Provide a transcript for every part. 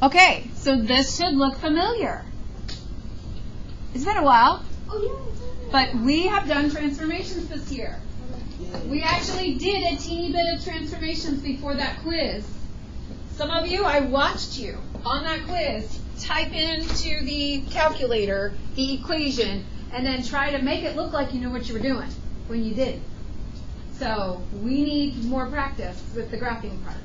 Okay, so this should look familiar. It's been a while, but we have done transformations this year. We actually did a teeny bit of transformations before that quiz. Some of you, I watched you on that quiz type into the calculator the equation and then try to make it look like you knew what you were doing when you did. So we need more practice with the graphing part.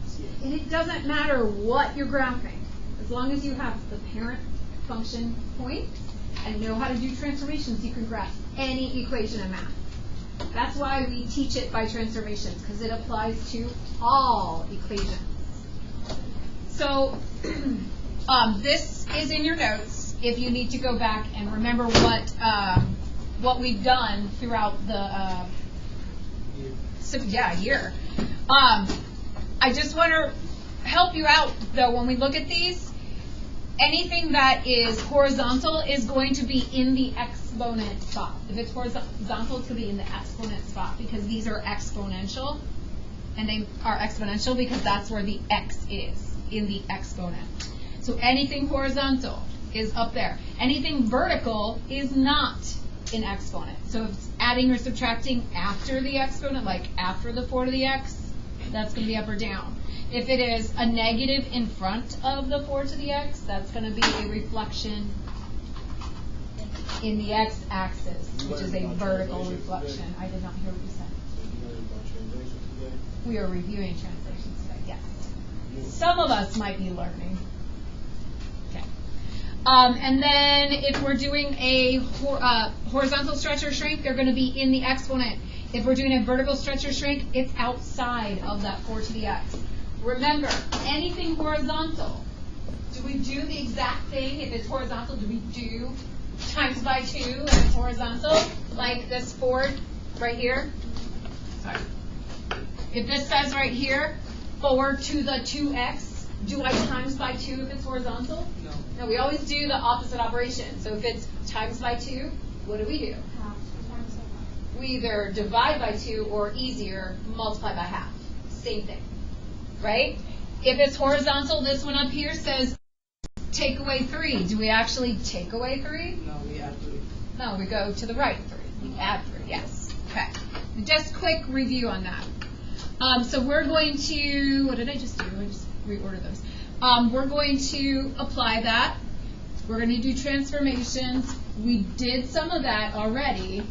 And it doesn't matter what you're graphing, as long as you have the parent function point and know how to do transformations, you can graph any equation in math. That's why we teach it by transformations, because it applies to all equations. So this is in your notes if you need to go back and remember what we've done throughout the year. I just want to help you out, though, when we look at these. Anything that is horizontal is going to be in the exponent spot. If it's horizontal, it's going to be in the exponent spot, because these are exponential, and they are exponential because that's where the x is, in the exponent. So anything horizontal is up there. Anything vertical is not an exponent. So if it's adding or subtracting after the exponent, like after the 4 to the x, that's going to be up or down. If it is a negative in front of the 4 to the x, that's going to be a reflection in the x-axis, which is a vertical reflection. I did not hear what you said. We are reviewing translations today, yes. Some of us might be learning. Okay. And then if we're doing a horizontal stretch or shrink, they're going to be in the exponent. If we're doing a vertical stretch or shrink, it's outside of that 4 to the x. Remember, anything horizontal, do we do the exact thing? If it's horizontal, do we do times by 2 if it's horizontal? Like this 4 right here? Sorry. If this says right here, 4 to the 2x, do I times by 2 if it's horizontal? No. No, we always do the opposite operation. So if it's times by 2, what do? We either divide by 2 or, easier, multiply by half. Same thing. Right? If it's horizontal, this one up here says take away 3. Do we actually take away 3? No, we add 3. No, we go to the right 3. We add 3, yes. Okay. Just quick review on that. So we're going to, what did I just do? I just reordered those. We're going to apply that. We're going to do transformations. We did some of that already,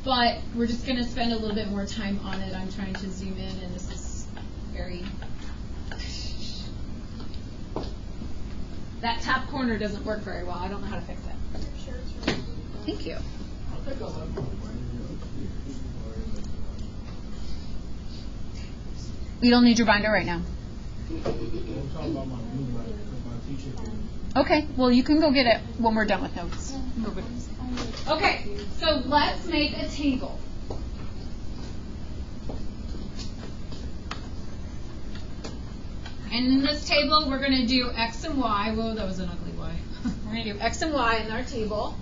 but we're just going to spend a little bit more time on it. I'm trying to zoom in, and this is very... That top corner doesn't work very well. I don't know how to fix it. Thank you. You don't need your binder right now. Okay, well, you can go get it when we're done with notes. Okay, so let's make a table. And in this table, we're going to do x and y. Whoa, that was an ugly y. We're going to do x and y in our table.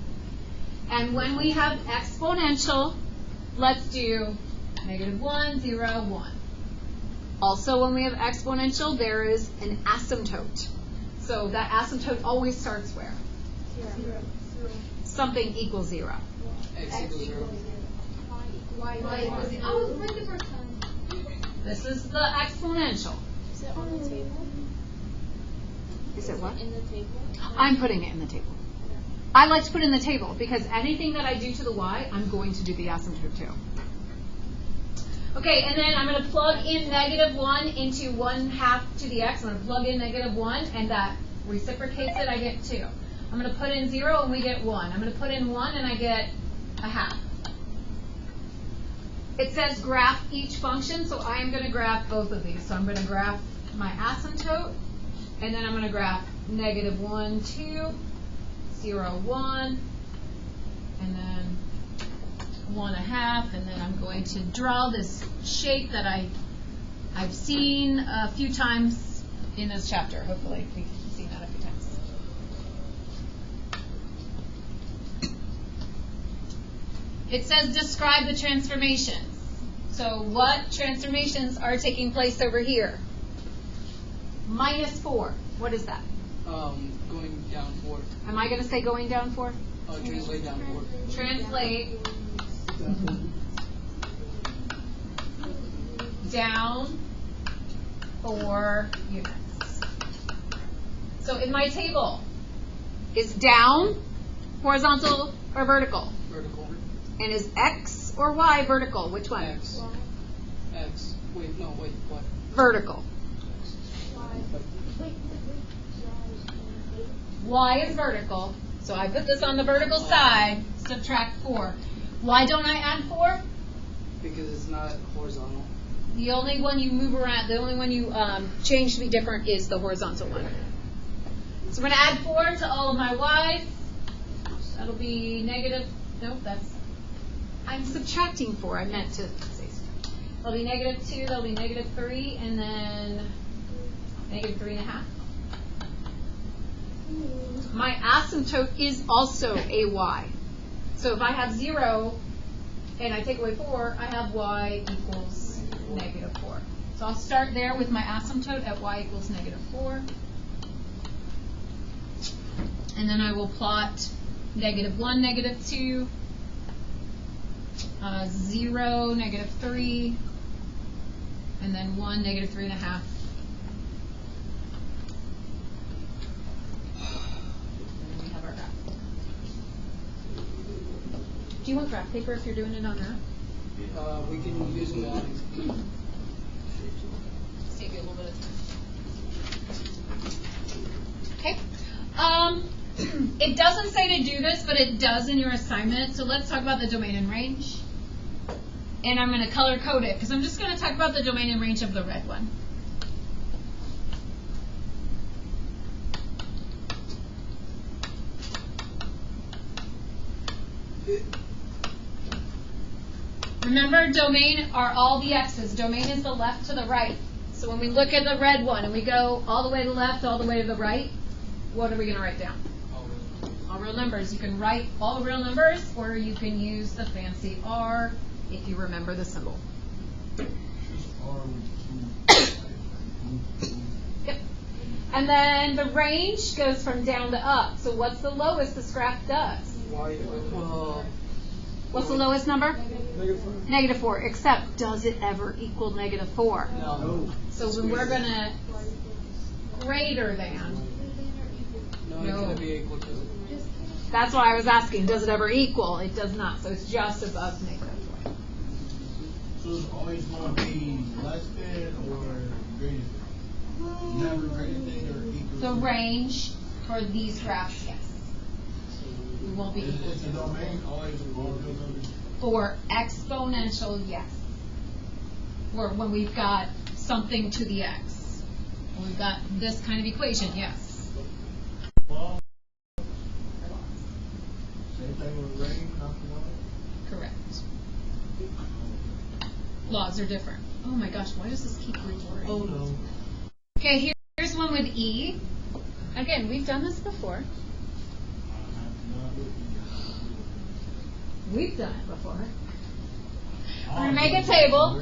And when we have exponential, let's do -1, 0, 1. Also, when we have exponential, there is an asymptote. So that asymptote always starts where? 0. Something equals 0. X equals 0. Y equals 0. Oh, it was right the first time. This is the exponential. Is it on the table? Is it what? In the table? I'm putting it in the table. I like to put it in the table because anything that I do to the y, I'm going to do the asymptote too. Okay, and then I'm going to plug in -1 into 1/2 to the x. I'm going to plug in -1, and that reciprocates it. I get 2. I'm going to put in 0, and we get 1. I'm going to put in 1, and I get 1/2. It says graph each function, so I am going to graph both of these. So I'm going to graph my asymptote, and then I'm going to graph -1, 2, 0, 1, and then 1/2, and then I'm going to draw this shape that I've seen a few times in this chapter. Hopefully we've seen that a few times. It says describe the transformations. So what transformations are taking place over here? minus 4. What is that? Going down 4. Am I going to say going down 4? Translate down 4. Translate down 4 units. So in my table, is down horizontal or vertical? Vertical. And is X or Y vertical? Which one? X. X. Wait, no, wait, what? Vertical. Y is vertical. So I put this on the vertical side, subtract 4. Why don't I add 4? Because it's not horizontal. The only one you move around, the only one you change to be different is the horizontal one. So we're going to add 4 to all of my Y's. That'll be negative, nope, I'm subtracting 4. I meant to say so. That'll be negative 2, that'll be negative 3, and then negative 3.5. My asymptote is also a Y. So if I have 0 and I take away 4, I have Y equals negative 4. So I'll start there with my asymptote at Y equals negative 4. And then I will plot negative 1, negative 2, 0, negative 3, and then 1, negative 3.5. Do you want graph paper if you're doing it on that? We can use that. Save you a little bit of time. Okay. It doesn't say to do this, but it does in your assignment. So let's talk about the domain and range. And I'm going to color code it because I'm just going to talk about the domain and range of the red one. Remember, domain are all the x's. Domain is the left to the right. So when we look at the red one and we go all the way to the left, all the way to the right, what are we going to write down? All real numbers. You can write all the real numbers, or you can use the fancy R if you remember the symbol. Yep. And then the range goes from down to up. So what's the lowest this graph does? What's the lowest number? Negative 4. Except, does it ever equal negative 4? No. So when we're going to greater than. No, it's going to be equal to. That's why I was asking, does it ever equal? It does not. So it's just above negative 4. So it's always going to be less than or greater than? Never greater than or equal to? The range for these graphs, yes. We won't be equal Is the to. domain always all real numbers? For exponential, yes. Or when we've got something to the x. When we've got this kind of equation, yes. Well, same thing with range, not the one? Correct. Laws are different. Oh my gosh, why does this keep recording? Oh no. Okay, here's one with E. Again, we've done this before. We've done it before. We're going to make a table.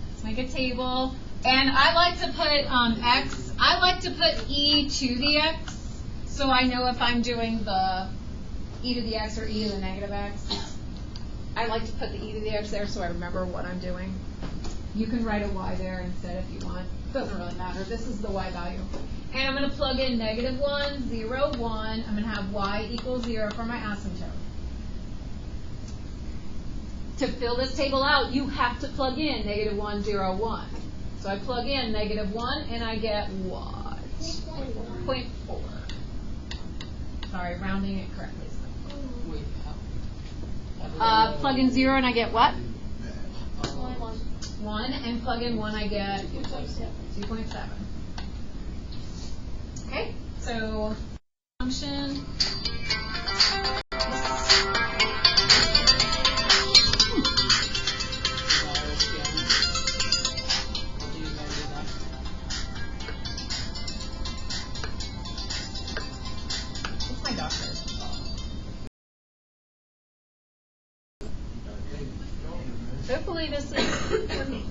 Let's make a table. And I like to put x. I like to put e to the x, so I know if I'm doing the e to the x or e to the negative x. I like to put the e to the x there so I remember what I'm doing. You can write a y there instead if you want. Doesn't really matter. This is the y value. And I'm going to plug in negative 1, 0, 1. I'm going to have y equals 0 for my asymptote. To fill this table out, you have to plug in negative 1, 0, 1. So I plug in negative 1 and I get what? 0.4. Sorry, rounding it correctly. Wait, how? Plug in 0 and I get what? 1. 1. And plug in 1, I get 2.7. Okay, so function. It's my doctor. Hopefully this is working.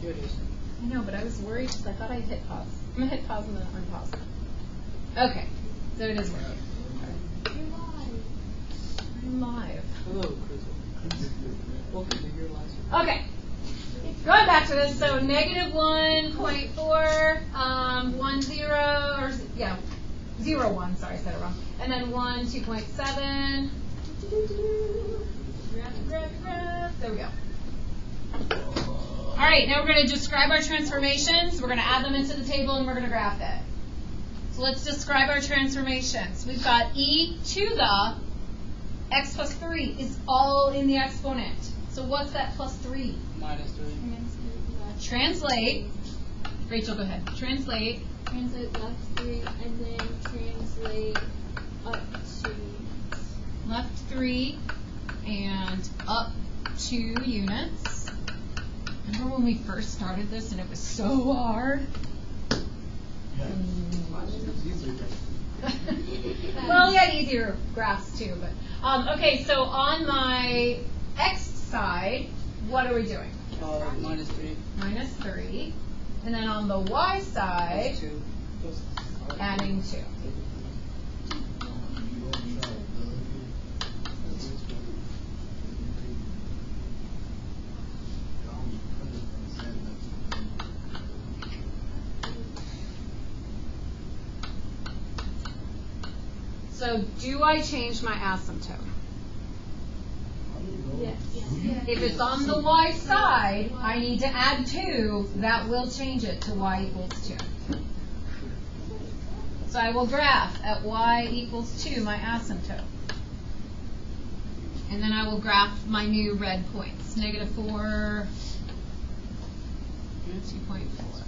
Here it is. I know, but I was worried because I thought I'd hit pause. I'm going to hit pause and then unpause. Okay, so it is working. I'm live. Hello, Crystal. Welcome to your last one. Okay, going back to this, so negative 1.4, 1, 0, or yeah, 0, 1, sorry, I said it wrong. And then 1, 2.7. There we go. All right, now we're going to describe our transformations. We're going to add them into the table and we're going to graph it. So let's describe our transformations. We've got e to the x plus 3 is all in the exponent. So what's that plus 3? Minus 3. Translate. Rachel, go ahead. Translate. Translate left 3 and then translate up 2. Left 3 and up 2 units. Remember when we first started this and it was so hard? Well, we had easier graphs too, but okay. So on my x side, what are we doing? Minus 3. Minus 3, and then on the y side, Plus 2. adding 2. So do I change my asymptote? Yes. If it's on the y side, I need to add 2. That will change it to y equals 2. So I will graph at y equals 2 my asymptote. And then I will graph my new red points. Negative 4, 2.4.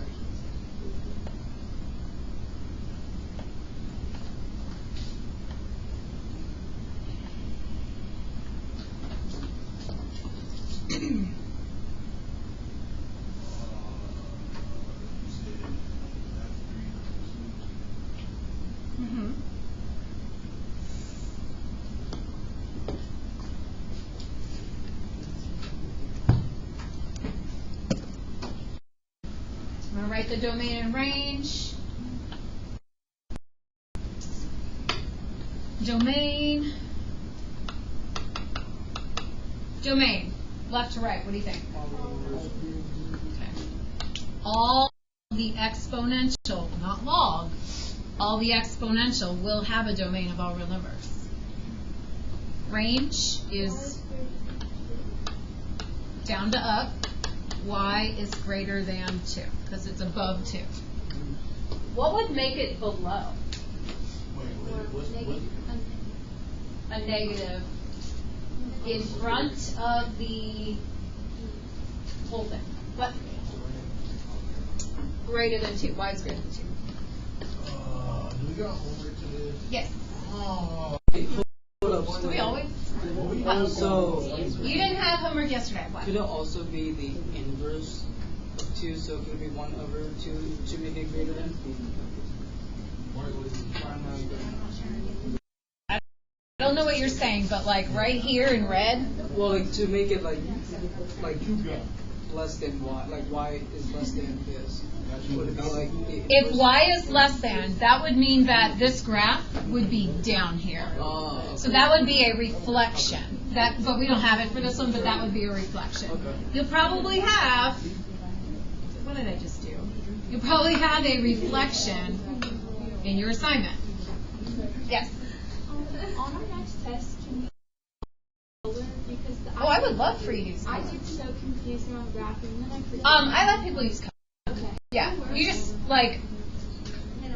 I'm going to write the domain and range. Domain. Left to right, what do you think? Okay. All the exponential, not log, all the exponential will have a domain of all real numbers. Range is down to up. Y is greater than 2 because it's above 2. What would make it below? A negative in front of the whole thing. What? Greater than 2. Y is greater than 2. Do we got homework to this? Yes. Hold up. Do we always? So, You didn't have homework yesterday. What? could it also be the inverse of 2? So it could be 1 over 2 to make it greater than? I don't know what you're saying, but like right here in red. Well, like to make it like less than y, like y is less than this. Would it be like the If inverse? y is less than, that would mean that this graph would be down here. So that would be a reflection. But we don't have it for this one, but that would be a reflection. Okay. You'll probably have, what did I just do? You'll probably have a reflection in your assignment. Yes? On our next test, can we color because Oh, I would love for you to use I color. get so confused around graphing and then I forget. I let people use color. Okay. Yeah,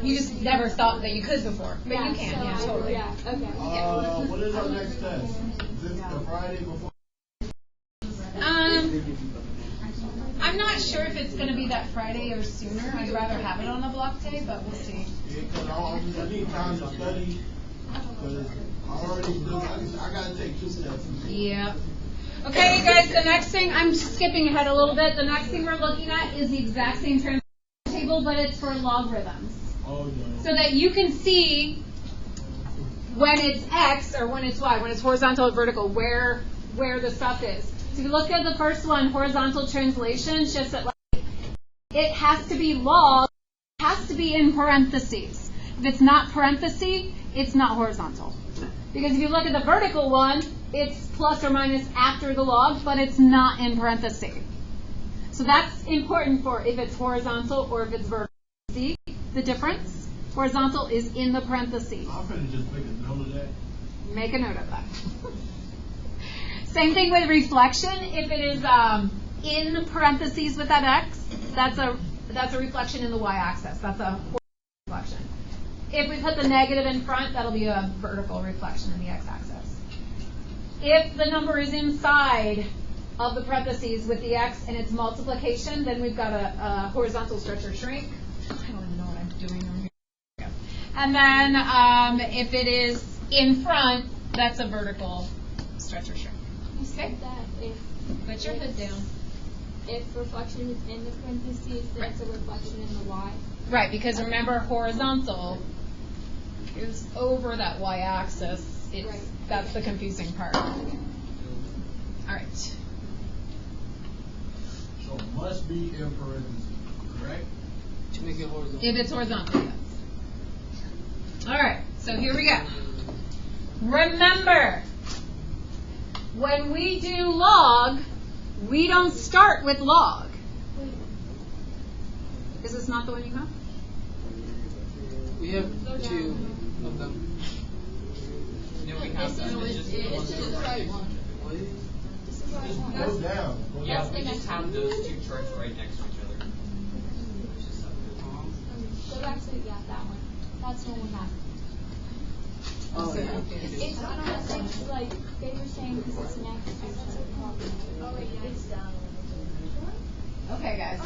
you just never thought that you could before, but you can, yeah, totally. Yeah, okay. What is our next test? Is this the Friday before? I'm not sure if it's going to be that Friday or sooner. I'd rather have it on a block day, but we'll see. Yeah, because I need time to study. Because I got to take 2 steps. Yeah. Okay, guys, the next thing, I'm skipping ahead a little bit. The next thing we're looking at is the exact same transformation table, but it's for logarithms. Oh, no. So that you can see when it's X or when it's Y, when it's horizontal or vertical, where the stuff is. So if you look at the first one, horizontal translation, it's just that like it has to be log, it has to be in parentheses. If it's not parentheses, it's not horizontal. Because if you look at the vertical one, it's plus or minus after the log, but it's not in parentheses. So that's important for if it's horizontal or if it's vertical. See the difference? Horizontal is in the parentheses. I'm going to just make a note of that. Make a note of that. Same thing with reflection. If it is in parentheses with that x, that's a reflection in the y-axis. That's a horizontal reflection. If we put the negative in front, that'll be a vertical reflection in the x-axis. If the number is inside of the parentheses with the x and its multiplication, then we've got a horizontal stretch or shrink. I don't even know what I'm doing over here. And then if it is in front, that's a vertical stretch or shrink. You said that if Put your hood down. if reflection is in the parentheses, then it's a reflection in the y. Right, because remember, horizontal is over that y-axis. Right. That's the confusing part. All right. So it must be in parentheses, correct? To make it horizontal. If it's horizontal, yes. All right, so here we go. Remember, when we do log, we don't start with log. Is this not the one you have? We have two of them. No, we have them. It's just the ones that are right. Go down. Go Yeah, down. we just have those two charts right next to each other. Go back to that one. That's the one we have. Oh, yeah. It's not it's like they were saying because it's next to each other. Oh wait, it's down. Okay, guys.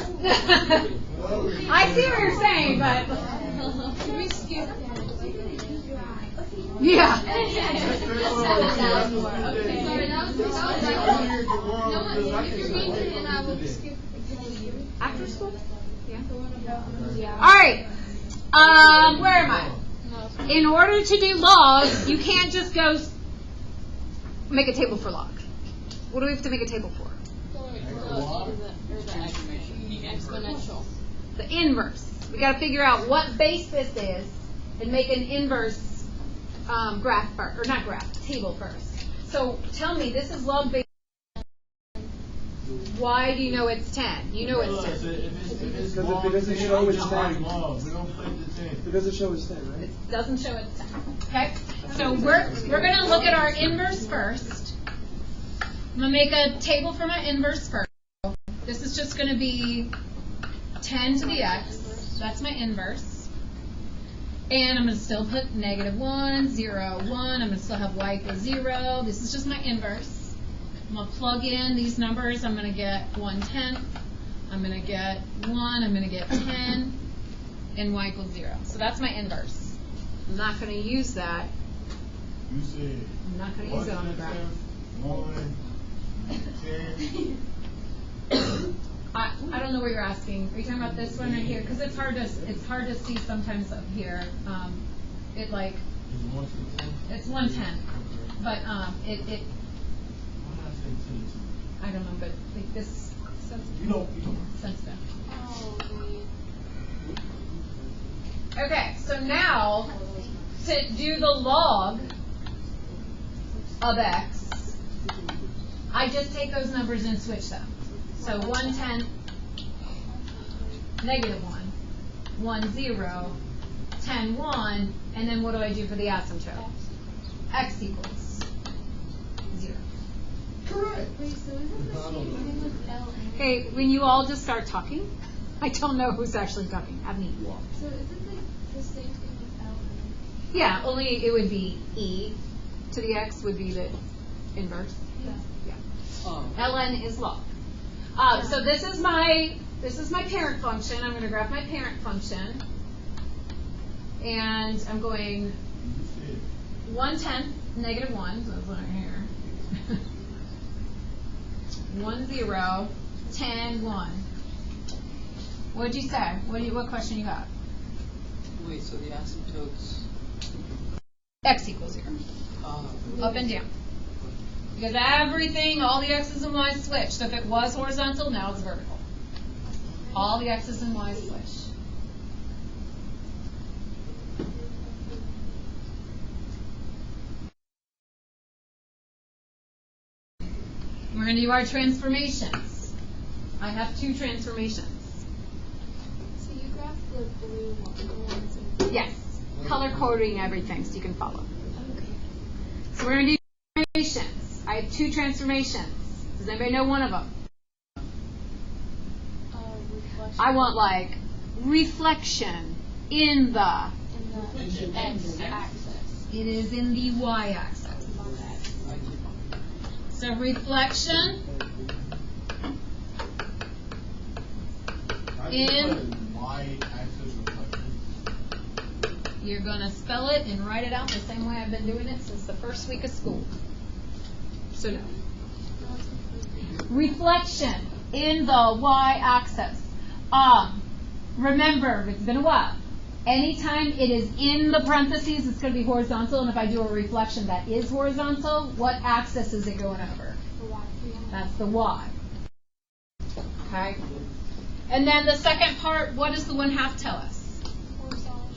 I see what you're saying, but Can we skip? yeah. Okay. Sorry, that was if you're going to, then I will skip. After school? Yeah. Yeah. All right. Where am I? In order to do log, you can't just go make a table for log. What do we have to make a table for? Exponential. The inverse. We got to figure out what base this is and make an inverse graph first, or not graph, table first. So tell me, this is log base. Why do you know it's 10? You know it's 10. Because it shows it's 10. We don't play the 10. Because it shows 10, right? It doesn't show it's 10. Okay? So we're going to look at our inverse first. I'm going to make a table for my inverse first. This is just going to be 10 to the x. That's my inverse. And I'm going to still put negative 1, 0, 1. I'm going to still have y equals 0. This is just my inverse. I'm going to plug in these numbers. I'm going to get 1/10. I'm going to get 1. I'm going to get 10. And y equals 0. So that's my inverse. I'm not going to use that. You said I'm not going to use it on the graph. 1, 10. I don't know what you're asking. Are you talking about this one right here? Because it's hard to see sometimes up here. It like Is 1 to 10? it's 1/10, but it Why not say 10 to? I don't know, but like this You know. sensitive. Oh, Okay, so now to do the log of x, I just take those numbers and switch them. So 1/10, negative 1, 1, 0, 10, 1, and then what do I do for the asymptote? X equals 0. Correct. wait, so isn't the same thing with L and Okay, when you all just start talking, I don't know who's actually talking. Have me. So isn't the same thing with L and Yeah, only it would be e to the x would be the inverse. Yeah. Yeah. Oh. ln is log. So this is my parent function. I'm going to graph my parent function, and I'm going 1/10, negative 1. So that's right here. 1, 0, 10, 1. What did you say? What question you got? Wait, so the asymptotes. X equals 0. Up and down. Because everything, all the x's and y's switch. So if it was horizontal, now it's vertical. All the x's and y's switch. We're going to do our transformations. I have 2 transformations. So you graph the blue ones. And Yes. Color coding everything so you can follow. okay. So we're going to do transformations. I have 2 transformations. Does anybody know one of them? Reflection. I want like reflection in the. In the x-axis. It is in the y-axis. So reflection in. Y-axis reflection. You're going to spell it and write it out the same way I've been doing it since the first week of school. So no. Reflection in the y-axis. Remember, it's been a while. Anytime it is in the parentheses, it's going to be horizontal. And if I do a reflection that is horizontal, what axis is it going over? The y. That's the y. Okay? And then the second part, what does the 1/2 tell us? Horizontal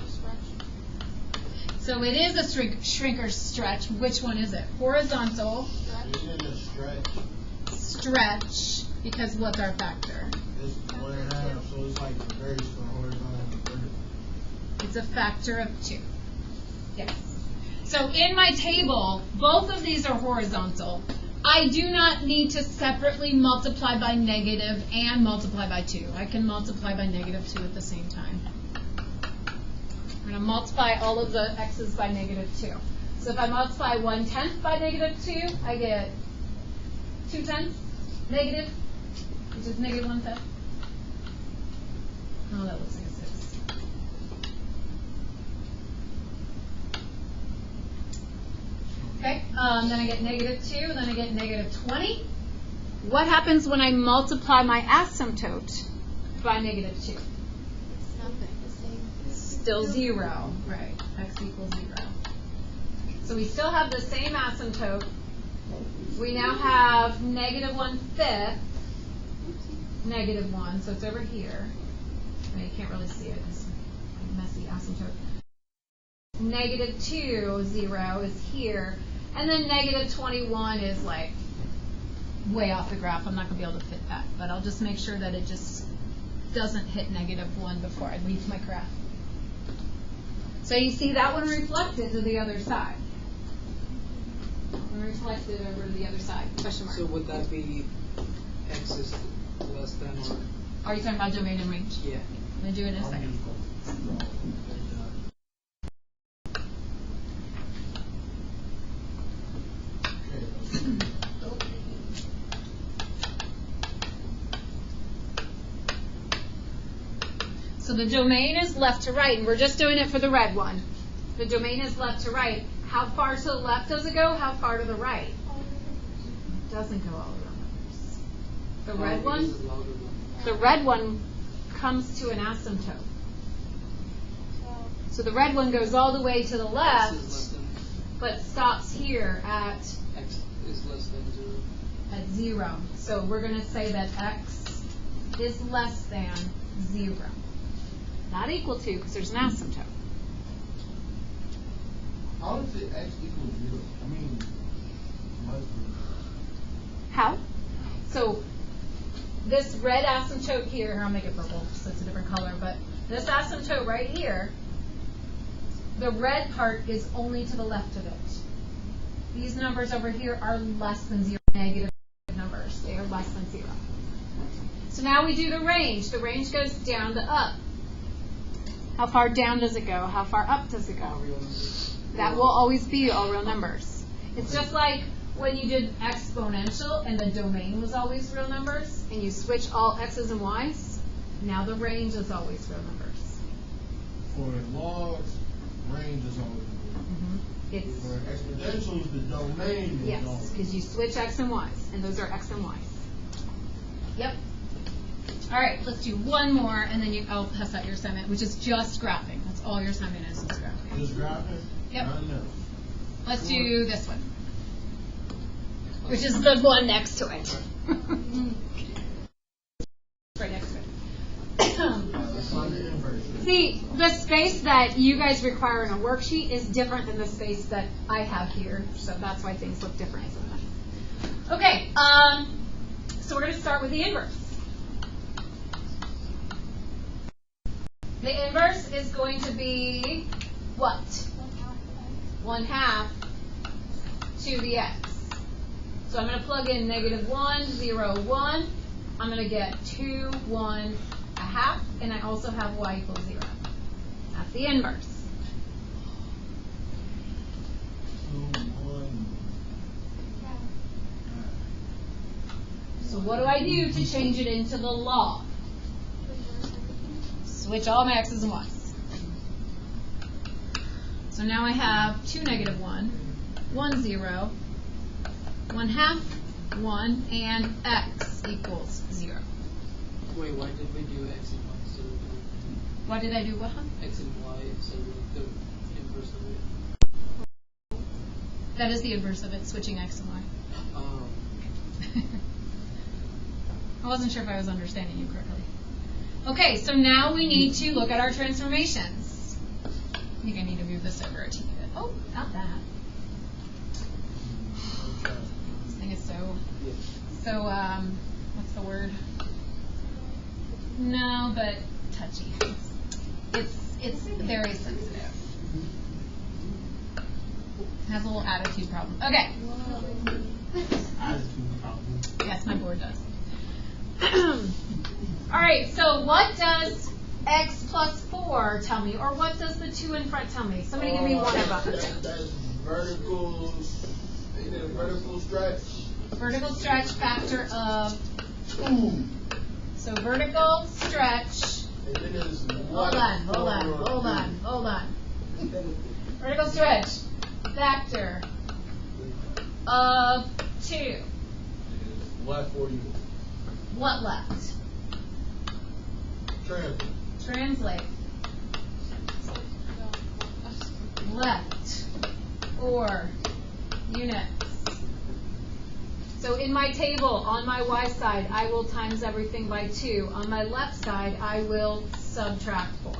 stretch. So it is a shrink or stretch. Which one is it? Horizontal It's in a stretch. stretch, because what's our factor? It's 1.5, so it's like reverse for horizontal and vertical. It's a factor of 2. Yes. So in my table, both of these are horizontal. I do not need to separately multiply by negative and multiply by 2. I can multiply by negative 2 at the same time. I'm going to multiply all of the x's by negative 2. So if I multiply 1/10 by negative 2, I get 2/10 negative, which is negative 1/5. Oh, that looks like a 6. Okay, then I get negative 2, then I get negative 20. What happens when I multiply my asymptote by negative 2? It's nothing. The same. Still 0, right, x equals 0. So we still have the same asymptote. We now have negative 1/5, negative 1, so it's over here. I mean, you can't really see it, it's a messy asymptote. Negative 2, 0 is here. And then negative 21 is like way off the graph. I'm not going to be able to fit that. But I'll just make sure that it just doesn't hit negative 1 before I leave my graph. So you see that one reflected to the other side. Reflected over to the other side. Question mark. So would that be x is less than or? Are you talking about domain and range? Yeah. I'm going to do it in a second. So the domain is left to right, and we're just doing it for the red one. The domain is left to right. How far to the left does it go? How far to the right? It doesn't go all around numbers. The red one? The red one comes to an asymptote. So the red one goes all the way to the X left, is less than, but stops here at x is less than 0. 0. So we're going to say that x is less than 0. Not equal to, because there's an asymptote. How does it x equal 0? I mean, How? So this red asymptote here, I'll make it purple so it's a different color, but this asymptote right here, the red part is only to the left of it. These numbers over here are less than 0, negative numbers. They are less than 0. So now we do the range. The range goes down to up. How far down does it go? How far up does it go? All real numbers. That will always be all real numbers. It's just like when you did exponential and the domain was always real numbers, and you switch all x's and y's, now the range is always real numbers. for logs, range is always It's for exponentials, the domain is yes, always. because you switch x and y's, and those are x and y's. Yep. All right, let's do one more, and then I'll pass out your assignment, which is just graphing. That's all your assignment is graphing. Just graphing? Yep. Nothing else. Let's do this one, which is the one next to it. See, the space that you guys require in a worksheet is different than the space that I have here, so that's why things look different sometimes. Okay, so we're going to start with the inverse. The inverse is going to be what? 1/2 to the x. So I'm going to plug in -1, 0, 1. I'm going to get 2, 1, 1/2, and I also have y equals 0. That's the inverse. So what do I do to change it into the log? Switch all my x's and y's. So now I have 2, -1, 1, 0, 1/2, 1, and x equals 0. Wait, why did we do x and y instead of Why did I do what? x and y instead of the inverse of it? That is the inverse of it, switching x and y. I wasn't sure if I was understanding you correctly. Okay, so now we need to look at our transformations. I think I need to move this over a teeny bit. Oh, not that. This thing is so, what's the word? No, but touchy. It's very sensitive. Has a little attitude problem. Okay. Attitude problem. Yes, my board does. All right, so what does x plus 4 tell me? Or what does the 2 in front tell me? Somebody give me one of them. That's vertical, ain't it a vertical stretch? Vertical stretch factor of 2. So vertical stretch. And then there's Hold on. Vertical stretch factor of 2. Left for you. What left? Translate. Left or units. So in my table, on my y side, I will times everything by 2. On my left side, I will subtract 4.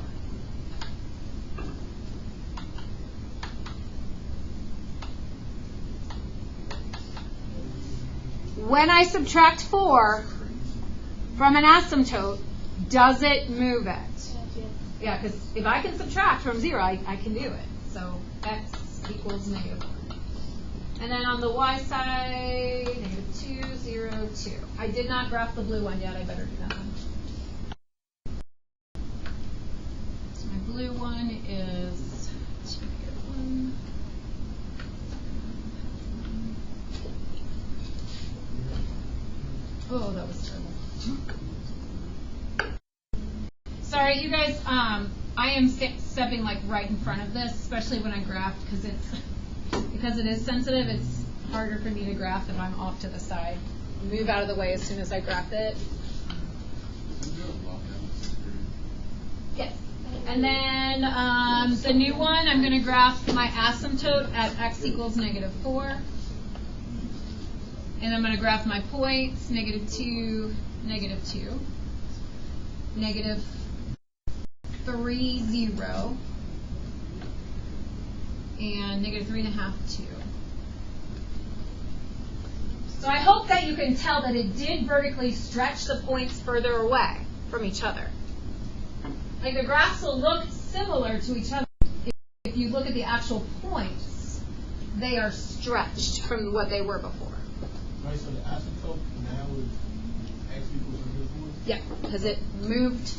When I subtract 4 from an asymptote, does it move it? Yeah, because if I can subtract from 0, I can do it. So x equals -1. And then on the y side, -2, 0, 2. I did not graph the blue one yet. I better do that one. So my blue one is 2, -1. Oh, that was terrible. Sorry, you guys. I am stepping like right in front of this, especially when I graph, because it is sensitive. It's harder for me to graph if I'm off to the side. Move out of the way as soon as I graph it. Yes. And then the new one, I'm going to graph my asymptote at x equals -4. And I'm going to graph my points, -2, -2, -3, 0, and -3.5, 2. So I hope that you can tell that it did vertically stretch the points further away from each other. Like the graphs will look similar to each other. If you look at the actual points, they are stretched from what they were before. Right, so the asymptote now is x equals -1? Yeah, because it moved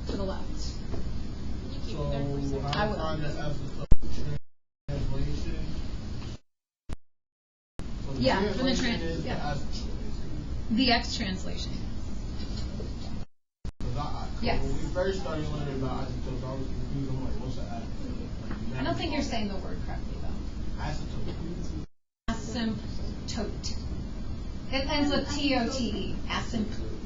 to the left. So how do I find the asymptote translation? So the Yeah, from the translation is yeah. the asymptote. The x translation. Yes. When we first started learning about asymptotes, I was confused. I'm like, what's the asymptote? I don't think you're saying the word correctly, though. Asymptote. Asymptote. It ends with T-O-T-E. Asymptote.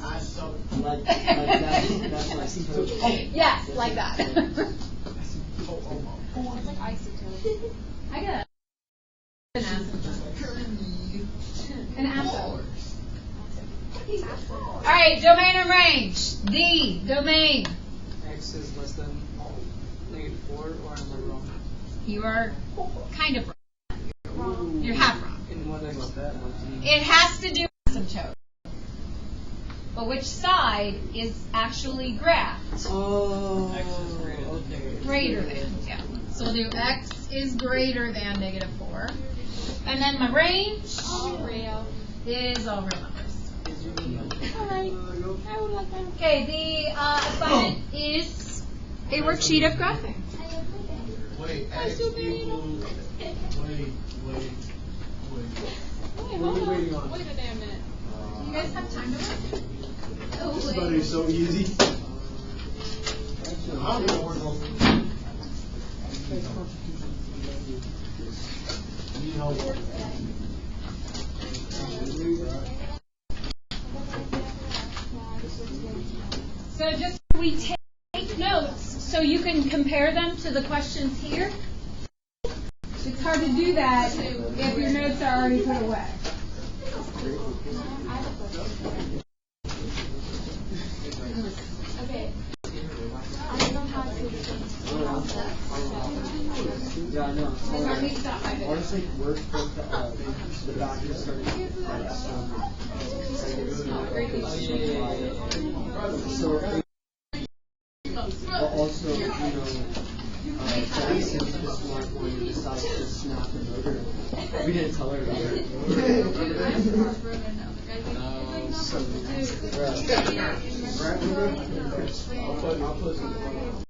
Asymptote. Like that's like asymptote. Yes, like that. It's like isotope. I got it. An asymptote. An asymptote. All right, domain and range. D, domain. x is less than -4, or am I wrong? You are kind of wrong. You're half wrong. In what x? It has to do with asymptote. But which side is actually graphed? Oh, X is greater than okay. Greater than, yeah. So we'll do x is greater than -4. And then my range All real. is all real numbers. Alright. I would like that. Okay, the assignment is a worksheet of graphing. Wait, I'm X so bad. equals, wait. Wait, hold on. Wait a damn minute. You guys have time to work? Oh, This wait. buddy is so easy. I don't even work on. Need help. So just we take notes so you can compare them to the questions here. It's hard to do that if your notes are already put away. Okay. I don't know how to do this. Yeah, I know. Let me stop my video. Honestly, we're supposed to, the doctor started so, but also, you know, Jackson, the smart one, decided to snap the motor. We didn't tell her about it. So, right. I'll put